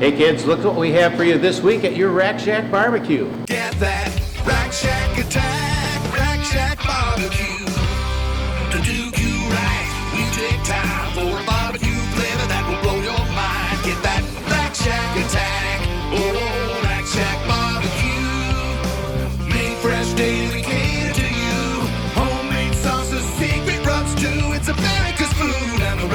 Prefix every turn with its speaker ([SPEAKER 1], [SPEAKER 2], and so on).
[SPEAKER 1] Hey kids, look what we have for you this week at your Rack Shack Barbecue.
[SPEAKER 2] Get that Rack Shack attack, Rack Shack barbecue. To do you right, we take time for a barbecue flavor that will blow your mind. Get that Rack Shack attack, oh, Rack Shack barbecue. Made fresh daily, cater to you. Homemade sauces, secret rubs too. It's America's food and the